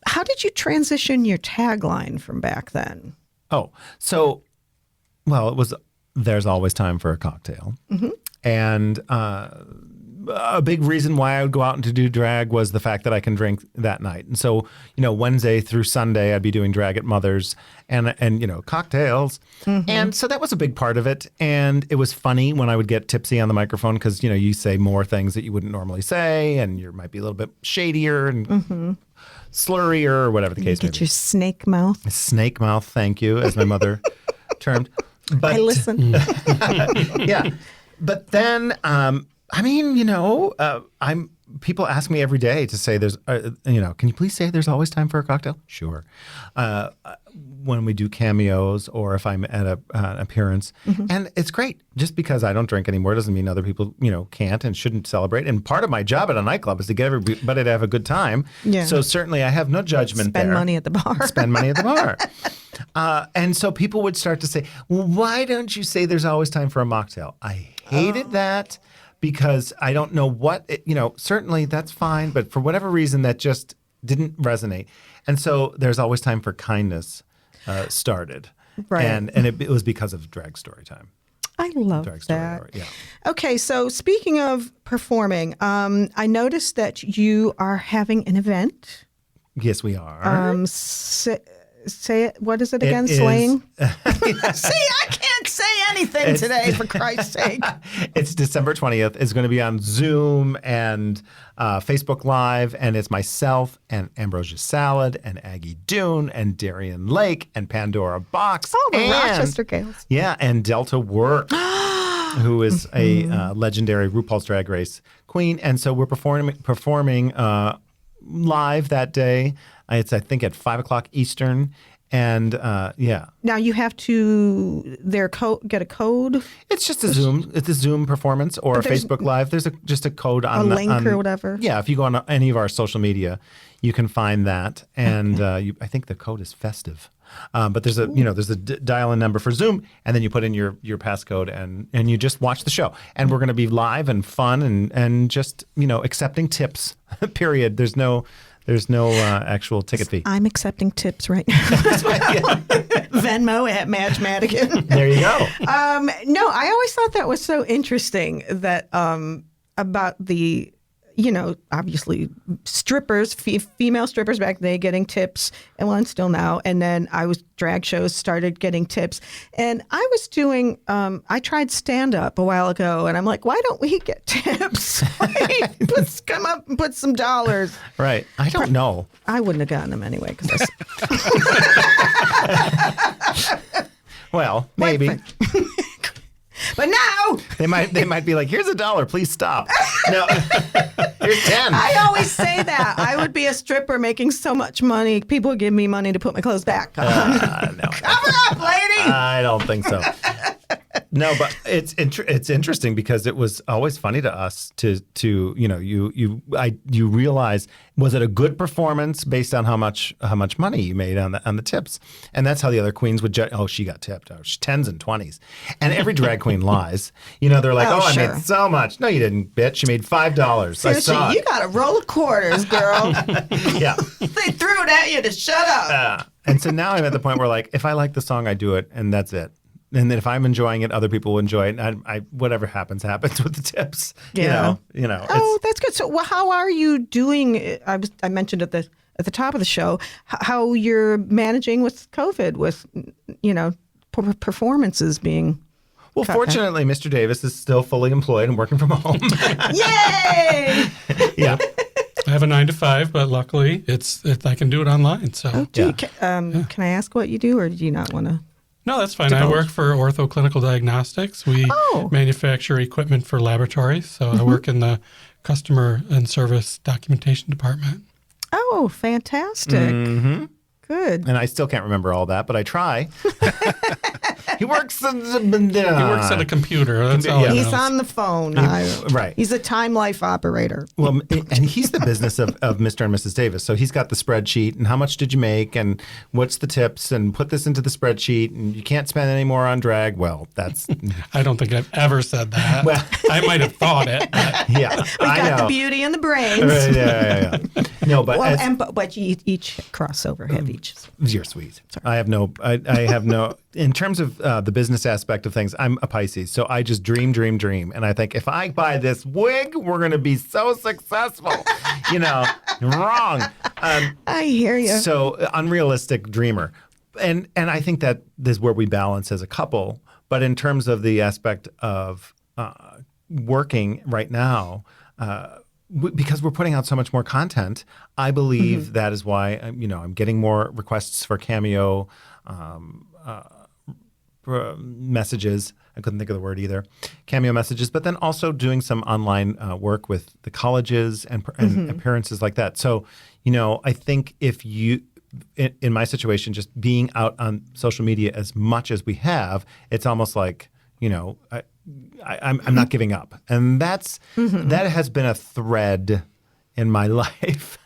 how did you transition your tagline from back then? Oh, so, well, it was there's always time for a cocktail. And a big reason why I would go out and to do drag was the fact that I can drink that night. And so, Wednesday through Sunday, I'd be doing drag at Mother's and cocktails. And so that was a big part of it. And it was funny when I would get tipsy on the microphone because, you say more things that you wouldn't normally say and you might be a little bit shadier and slurrier or whatever the case may Get be. your snake mouth. Snake mouth, thank you, as my mother termed. But I listen. yeah. But then, people ask me every day to say there's, can you please say there's always time for a cocktail? Sure. When we do cameos or if I'm at an appearance. And it's great. Just because I don't drink anymore doesn't mean other people, can't and shouldn't celebrate. And part of my job at a nightclub is to get everybody to have a good time. Yeah. So certainly I have no judgment there. Spend money at the bar. Spend money at the bar. And so people would start to say, well, why don't you say there's always time for a mocktail? I hated that because I don't know what, certainly that's fine, but for whatever reason that just didn't resonate. And so there's always time for kindness started. Right. And it was because of drag story time. I love Drag story that. hour, yeah. Okay, so speaking of performing, I noticed that you are having an event. Yes, we are. Say it. What is it again? It is- Slaying. See, I can't say anything today, for Christ's sake. It's December 20th. It's going to be on Zoom and Facebook Live, and it's myself and Ambrosia Salad and Aggie Dune and Darian Lake and Pandora Box. Oh, the and, Rochester Gales. Yeah, and Delta Work, who is a legendary RuPaul's Drag Race queen. And so we're performing live that day. It's, I think, at 5 o'clock Eastern. And yeah. Now you have to get a code, It's just a Zoom. It's a Zoom performance or a there's Facebook Live. There's just a code a on link on- or whatever. Yeah, if you go on any of our social media, you can find that. And I think the code is festive. But there's a dial-in number for Zoom, and then you put in your passcode and you just watch the show. And we're going to be live and fun and just accepting tips. Period. There's no actual ticket fee. I'm accepting tips right now. Venmo at Madge Madigan. There you go. No, I always thought that was so interesting that about the, obviously strippers, female strippers back then getting tips, and still now. And then drag shows started getting tips. And I was doing, I tried stand up a while ago, and I'm like, why don't we get tips? Come up and put some dollars. Right. I don't know. I wouldn't have gotten them anyway. Well, maybe. But now They might be like, here's $1, please stop. No, here's 10. I always say that I would be a stripper making so much money. People would give me money to put my clothes back on. No, Cover up, lady. I don't think so. No, but it's interesting because it was always funny to us to you realize, was it a good performance based on how much money you made on the tips, and that's how the other queens would judge. Oh, she got tipped. Oh, she's 10s and 20s, and every drag queen lies. They're like, Oh, I sure. made so much. No, you didn't, bitch. You made $5. I Seriously, saw you it. got a roll of quarters, girl. Yeah. They threw it at you to shut up. And so now I'm at the point where, like, if I like the song, I do it, and that's it. And then if I'm enjoying it, other people will enjoy it. And I whatever happens with the tips. Yeah. It's, That's good. So, how are you doing? I mentioned at the top of the show how you're managing with COVID, with performances being. well, fortunately, Mr. Davis is still fully employed and working from home. Yay! Yeah. I have a 9 to 5, but luckily I can do it online. So Oh, gee, can I ask what you do, or do you not want to? no, that's fine. I work for Ortho Clinical Diagnostics. We manufacture equipment for laboratories. So I work in the customer and service documentation department. Oh, fantastic. Mm-hmm. Good. And I still can't remember all that, but I try. He works at a computer. That's all. He's on the phone. Right. He's a Time Life operator. Well, and he's the business of Mr. and Mrs. Davis. So he's got the spreadsheet and how much did you make and what's the tips and put this into the spreadsheet and you can't spend any more on drag. Well, that's... I don't think I've ever said that. Well, I might have thought it. But. Yeah. We got the beauty and the brains. Yeah. No, but... But you each crossover have each. You're sweet. Sorry. I have no... In terms of the business aspect of things, I'm a Pisces, so I just dream. And I think if I buy this wig, we're going to be so successful. Wrong. I hear you. So unrealistic dreamer. And I think that is where we balance as a couple. But in terms of the aspect of working right now, because we're putting out so much more content, I believe that is why I'm getting more requests for Cameo messages. I couldn't think of the word either. Cameo messages, but then also doing some online work with the colleges and appearances like that. So, I think if you, in my situation, just being out on social media as much as we have, it's almost like, I'm not giving up. And that has been a thread in my life.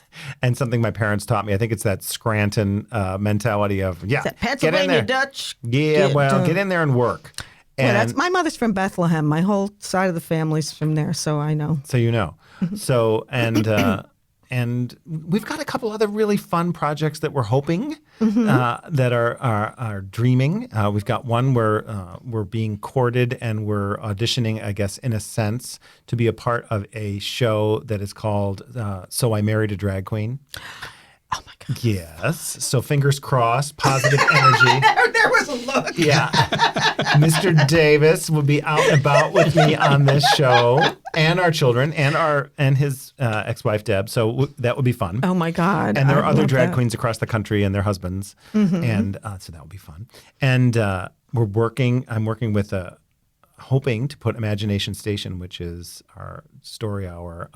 And something my parents taught me. I think it's that Scranton mentality of, Pennsylvania Dutch. Yeah, get in there and work. And that's my mother's from Bethlehem. My whole side of the family's from there, so I know. So So and we've got a couple other really fun projects that we're hoping that are dreaming. We've got one where we're being courted and we're auditioning, I guess, in a sense, to be a part of a show that is called So I Married a Drag Queen. Oh, my God. Yes. So fingers crossed, positive energy. There was a look. Yeah. Mr. Davis will be out and about with me on this show and our children and his ex-wife, Deb. So that would be fun. Oh, my God. And there are other drag queens across the country and their husbands. And so that would be fun. And I'm working with hoping to put Imagination Station, which is our story hour,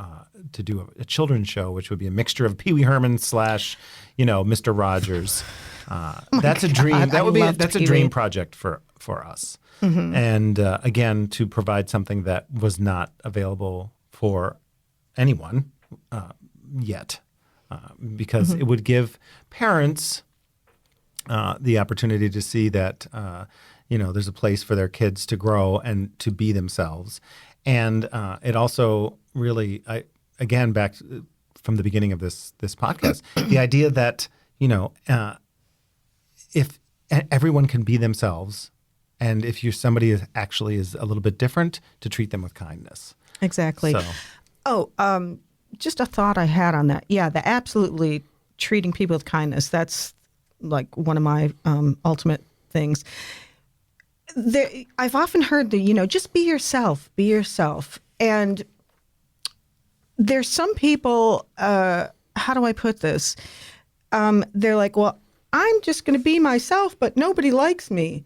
to do a children's show, which would be a mixture of Pee Wee Herman / Mr. Rogers. That's a dream. That's a dream project for us. And again, to provide something that was not available for anyone yet, because it would give parents the opportunity to see that there's a place for their kids to grow and to be themselves. And it also really, back from the beginning of this podcast, the idea that, if everyone can be themselves, and if somebody is a little bit different, to treat them with kindness. Exactly. So. Just a thought I had on that. Yeah, absolutely treating people with kindness. That's like one of my ultimate things. I've often heard just be yourself, And there's some people, how do I put this? They're like, well, I'm just going to be myself, but nobody likes me.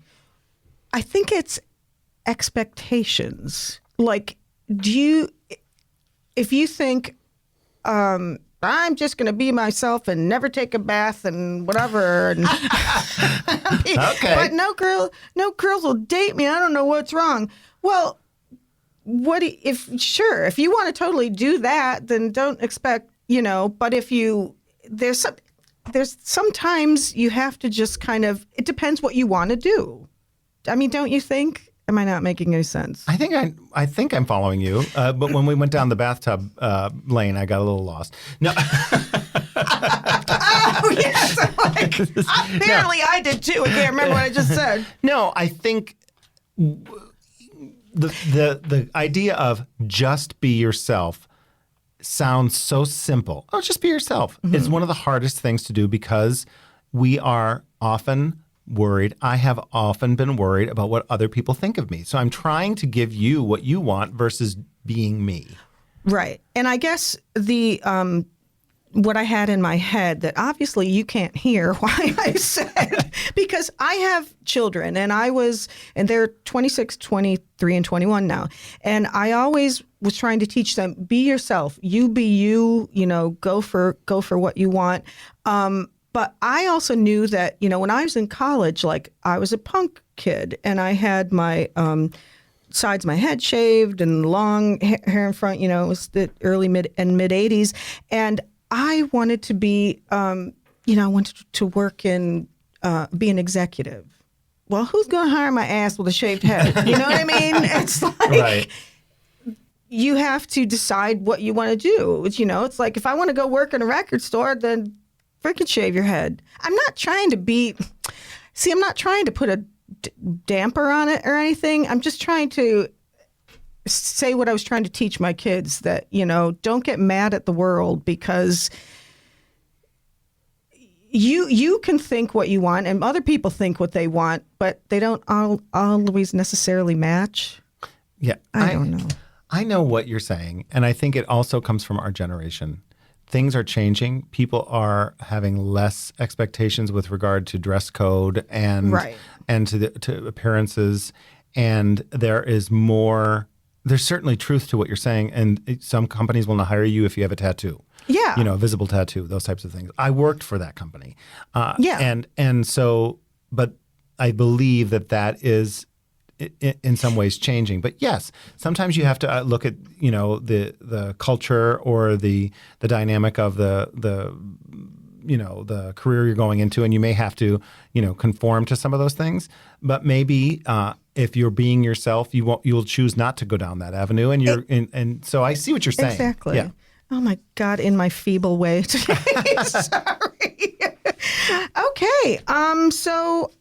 I think it's expectations. Like, if you think, I'm just going to be myself and never take a bath and whatever. And okay. But no girls will date me. I don't know what's wrong. Well, if you want to totally do that, then don't expect, but there's sometimes you have to just kind of, it depends what you want to do. I mean, don't you think? Am I not making any sense? I think I'm following you. But when we went down the bathtub lane, I got a little lost. No. Oh, yes. Apparently I did too. I can't remember what I just said. No, I think the idea of just be yourself sounds so simple. Oh, just be yourself. It's one of the hardest things to do because we are often worried. I have often been worried about what other people think of me. So I'm trying to give you what you want versus being me. Right. And I guess the what I had in my head that obviously you can't hear why I said, because I have children and they're 26, 23, and 21 now. And I always was trying to teach them, be yourself, you be you, go for what you want. But I also knew that, when I was in college, like I was a punk kid and I had my sides of my head shaved and long hair in front, it was the early mid 80s. And I wanted to be, I wanted to work in, be an executive. Well, who's going to hire my ass with a shaved head? You know what I mean? It's like, Right. You have to decide what you want to do. It's like, if I want to go work in a record store, then freaking shave your head. I'm not trying to put a damper on it or anything. I'm just trying to say what I was trying to teach my kids, that, don't get mad at the world, because you can think what you want and other people think what they want, but they don't always necessarily match. Yeah. I don't know. I know what you're saying. And I think it also comes from our generation. Things are changing. People are having less expectations with regard to dress code and Right. and to appearances. And there's certainly truth to what you're saying. And some companies will not hire you if you have a tattoo. Yeah. A visible tattoo, those types of things. I worked for that company. Yeah. And so, but I believe that is in some ways changing. But yes, sometimes you have to look at, the culture or the dynamic of the career you're going into, and you may have to, conform to some of those things. But maybe if you're being yourself, you'll choose not to go down that avenue. And and so I see what you're saying. Exactly. Yeah. Oh my God, in my feeble way. Sorry. Okay. So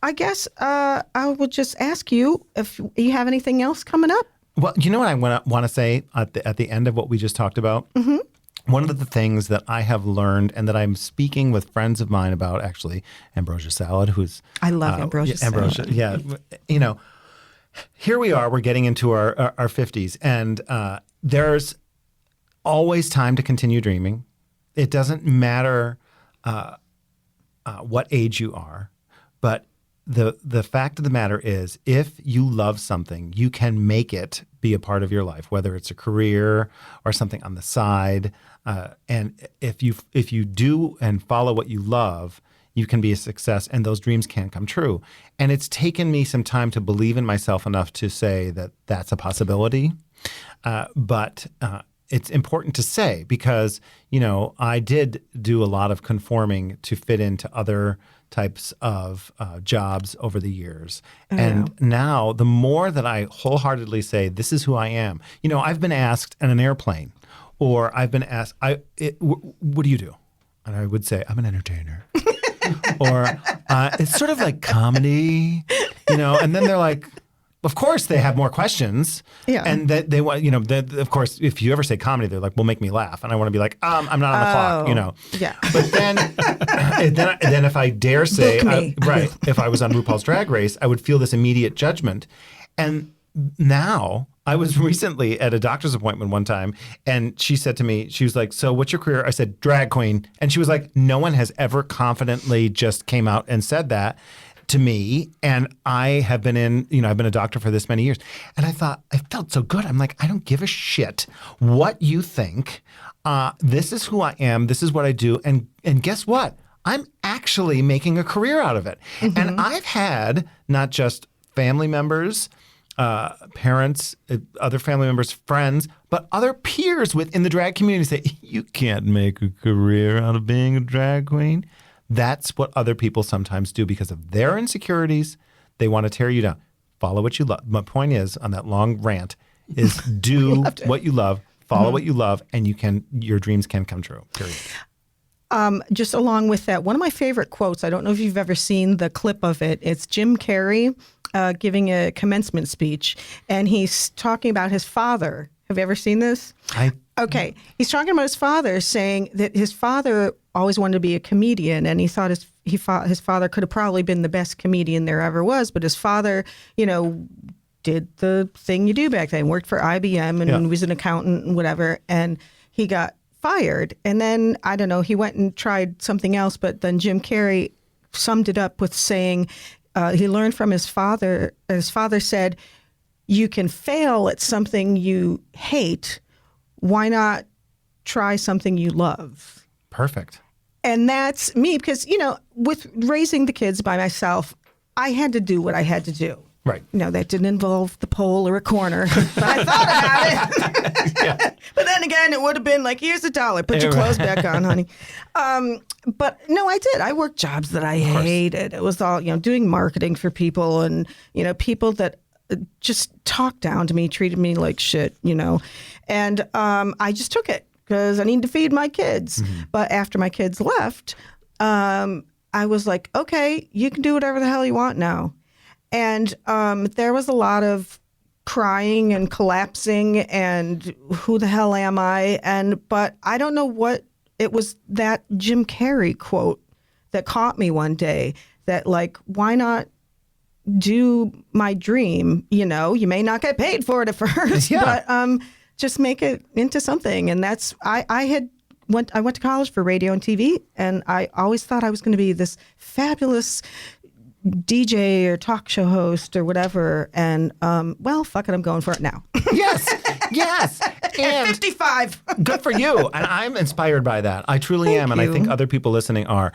I guess I will just ask you if you have anything else coming up. Well, you know what I want to say at the end of what we just talked about? Mm-hmm. One of the things that I have learned and that I'm speaking with friends of mine about, actually, ambrosia salad, who's... I love ambrosia salad. Yeah. Here we are, we're getting into our 50s, and there's always time to continue dreaming. It doesn't matter what age you are, but the fact of the matter is, if you love something, you can make it be a part of your life, whether it's a career or something on the side. And if you do and follow what you love, you can be a success, and those dreams can come true. And it's taken me some time to believe in myself enough to say that that's a possibility. But it's important to say, because, I did do a lot of conforming to fit into other types of jobs over the years. And now the more that I wholeheartedly say, this is who I am. I've been asked in an airplane, or I've been asked, what do you do? And I would say, I'm an entertainer. Or it's sort of like comedy, and then they're like, of course they have more questions. Yeah. And they want, of course, if you ever say comedy, they're like, well, make me laugh. And I want to be like, I'm not on the clock, Yeah. But then if I dare say, if I was on RuPaul's Drag Race, I would feel this immediate judgment. And now, I was recently at a doctor's appointment one time, and she said to me, she was like, so what's your career? I said, drag queen. And she was like, no one has ever confidently just came out and said that to me. And I have been I've been a doctor for this many years. And I felt so good. I'm like, I don't give a shit what you think. This is who I am. This is what I do. And guess what? I'm actually making a career out of it. Mm-hmm. And I've had not just family members, parents, other family members, friends, but other peers within the drag community say, you can't make a career out of being a drag queen. That's what other people sometimes do because of their insecurities. They want to tear you down. Follow what you love. My point is, on that long rant, is do what you love, follow what you love, and your dreams can come true, period. Just along with that, one of my favorite quotes, I don't know if you've ever seen the clip of it. It's Jim Carrey giving a commencement speech, and he's talking about his father. Have you ever seen this? Okay. He's talking about his father, saying that his father always wanted to be a comedian, and he thought his father could have probably been the best comedian there ever was, but his father, did the thing you do back then, worked for IBM and was an accountant and whatever, and he got fired. And then, I don't know, he went and tried something else, but then Jim Carrey summed it up with saying he learned from his father. His father said, you can fail at something you hate. Why not try something you love? Perfect. And that's me because, you know, with raising the kids by myself, I had to do what I had to do. Right. You know, that didn't involve the pole or a corner, but I thought about it. Yeah. But then again, it would have been like, here's $1. Put your clothes back on, honey. But no, I did. I worked jobs that I hated. It was all, you know, doing marketing for people and, you know, people that just talked down to me, treated me like shit, you know. And I just took it because I need to feed my kids. Mm-hmm. But after my kids left, I was like, okay, you can do whatever the hell you want now. And there was a lot of crying and collapsing and who the hell am I? But I don't know what it was, that Jim Carrey quote that caught me one day that, like, why not do my dream? You know, you may not get paid for it at first, but just make it into something. And that's, I went to college for radio and TV, and I always thought I was going to be this fabulous DJ or talk show host or whatever. And, well, fuck it, I'm going for it now. Yes. And 55. Good for you. And I'm inspired by that. I truly am. And I think other people listening are.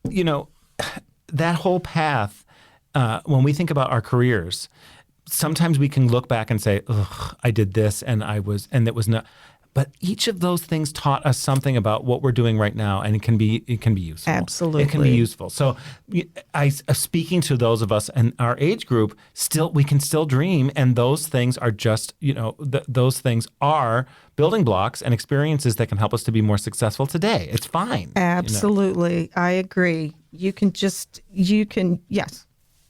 You know, that whole path, when we think about our careers, sometimes we can look back and say, ugh, I did this and it was not. But each of those things taught us something about what we're doing right now, and it can be useful. Absolutely, it can be useful. So, speaking to those of us in our age group, we can still dream, and those things are just, you know, those things are building blocks and experiences that can help us to be more successful today. It's fine. Absolutely, you know? I agree. Yes.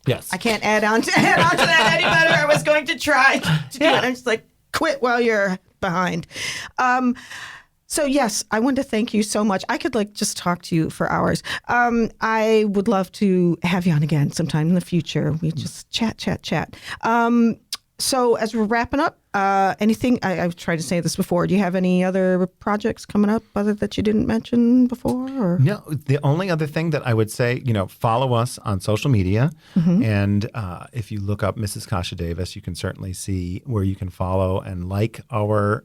Yes. I can't add on to that any better. I was going to try to do it. I'm just like, quit while you're behind. So yes, I want to thank you so much. I could just talk to you for hours. I would love to have you on again sometime in the future. We just chat. So as we're wrapping up, anything, I've tried to say this before. Do you have any other projects coming up other that you didn't mention before? Or? No, the only other thing that I would say, you know, follow us on social media. Mm-hmm. And if you look up Mrs. Kasha Davis, you can certainly see where you can follow and like our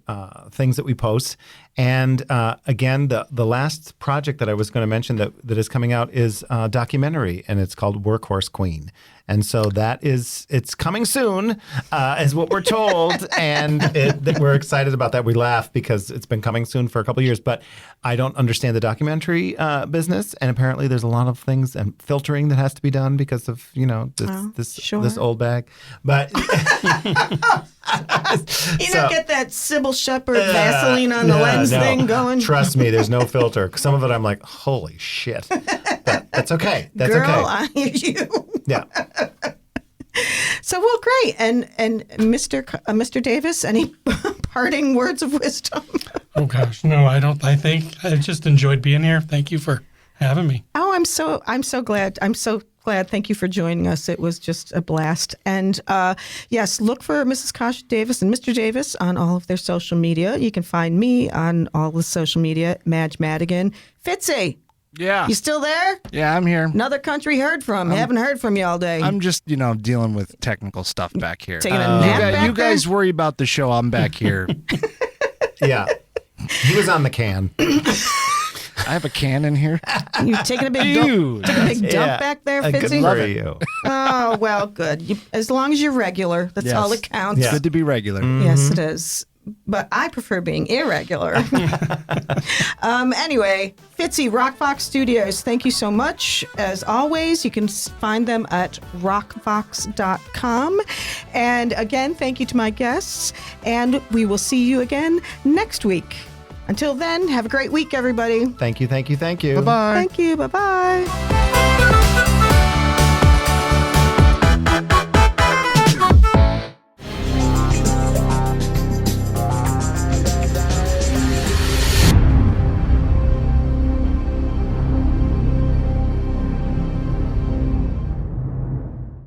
things that we post. And again, the last project that I was going to mention that is coming out is a documentary, and it's called Workhorse Queen. And so it's coming soon, is what we're told. And we're excited about that. We laugh because it's been coming soon for a couple of years. But I don't understand the documentary business. And apparently there's a lot of things and filtering that has to be done because of, you know, this old bag. But get that Sybil Shepherd Vaseline on the lens thing going. Trust me, there's no filter. Some of it I'm like, holy shit. But that's okay. That's Girl, okay. I hear you. Yeah. So, well, great. And Mr. Davis, any parting words of wisdom? Oh gosh, no, I don't. I think I just enjoyed being here. Thank you for having me. Oh, I'm so glad. Thank you for joining us. It was just a blast. And yes, look for Mrs. Kasha Davis and Mr. Davis on all of their social media. You can find me on all the social media, Madge Madigan. Fitzy. Yeah. You still there? Yeah, I'm here. Another country heard from. Haven't heard from you all day. I'm just, you know, dealing with technical stuff back here. Taking a nap back you guys worry about the show. I'm back here. Yeah. He was on the can. I have a can in here. You're taking a big dump back there, Fitzy? Good for you. Oh, well, good. As long as you're regular, that's all that counts. It's good to be regular. Mm-hmm. Yes, it is. But I prefer being irregular. Anyway, Fitzy, Rockvox Studios, thank you so much. As always, you can find them at rockvox.com. And again, thank you to my guests. And we will see you again next week. Until then, have a great week, everybody. Thank you. Bye-bye. Thank you. Bye-bye.